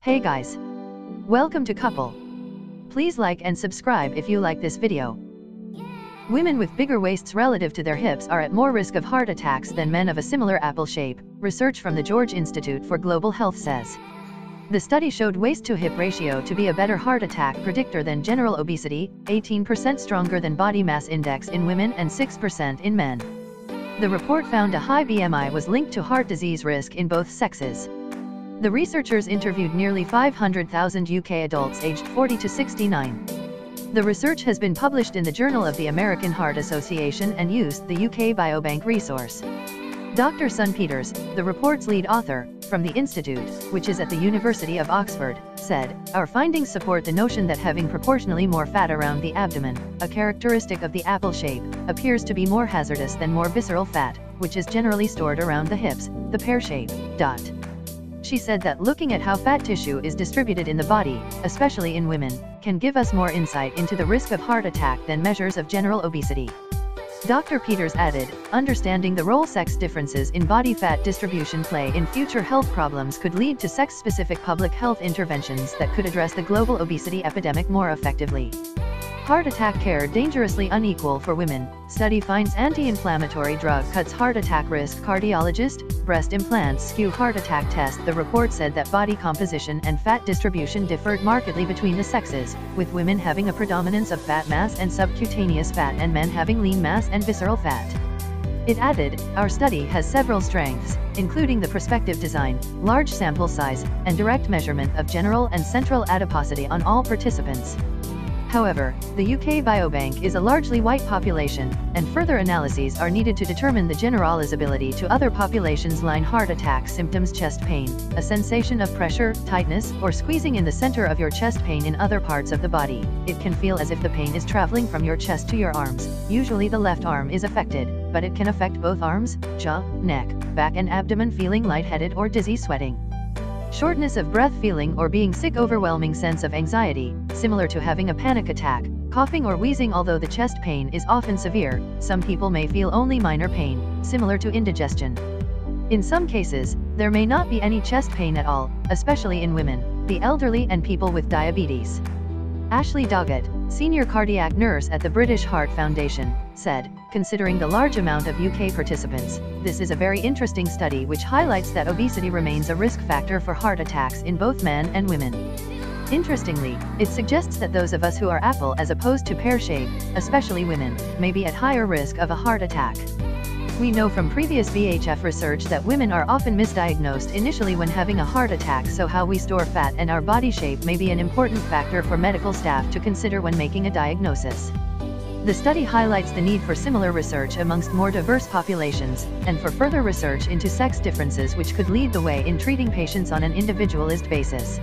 Hey guys! Welcome to Couple. Please like and subscribe if you like this video. Women with bigger waists relative to their hips are at more risk of heart attacks than men of a similar apple shape, research from the George Institute for Global Health says. The study showed waist-to-hip ratio to be a better heart attack predictor than general obesity, 18% stronger than body mass index in women and 6% in men. The report found a high BMI was linked to heart disease risk in both sexes. The researchers interviewed nearly 500,000 UK adults aged 40 to 69. The research has been published in the Journal of the American Heart Association and used the UK Biobank resource. Dr. Sun Peters, the report's lead author, from the Institute, which is at the University of Oxford, said, "Our findings support the notion that having proportionally more fat around the abdomen, a characteristic of the apple shape, appears to be more hazardous than more visceral fat, which is generally stored around the hips, the pear shape." She said that looking at how fat tissue is distributed in the body, especially in women, can give us more insight into the risk of heart attack than measures of general obesity. Dr. Peters added, "Understanding the role sex differences in body fat distribution play in future health problems could lead to sex-specific public health interventions that could address the global obesity epidemic more effectively." Heart attack care dangerously unequal for women. Study finds anti-inflammatory drug cuts heart attack risk. Cardiologist, breast implants skew heart attack test. The report said that body composition and fat distribution differed markedly between the sexes, with women having a predominance of fat mass and subcutaneous fat and men having lean mass and visceral fat. It added, "Our study has several strengths, including the prospective design, large sample size, and direct measurement of general and central adiposity on all participants." However, the UK Biobank is a largely white population, and further analyses are needed to determine the generalizability to other populations. Line heart attack symptoms: chest pain, a sensation of pressure, tightness, or squeezing in the center of your chest. Pain in other parts of the body. It can feel as if the pain is traveling from your chest to your arms. Usually the left arm is affected, but it can affect both arms, jaw, neck, back and abdomen. Feeling lightheaded or dizzy, sweating. Shortness of breath, feeling or being sick, overwhelming sense of anxiety, similar to having a panic attack, coughing or wheezing. Although the chest pain is often severe, some people may feel only minor pain, similar to indigestion. In some cases, there may not be any chest pain at all, especially in women, the elderly and people with diabetes. Ashley Doggett, senior cardiac nurse at the British Heart Foundation, said, "Considering the large amount of UK participants, this is a very interesting study which highlights that obesity remains a risk factor for heart attacks in both men and women. Interestingly, it suggests that those of us who are apple as opposed to pear shape, especially women, may be at higher risk of a heart attack. We know from previous VHF research that women are often misdiagnosed initially when having a heart attack, so how we store fat and our body shape may be an important factor for medical staff to consider when making a diagnosis." The study highlights the need for similar research amongst more diverse populations, and for further research into sex differences which could lead the way in treating patients on an individualist basis.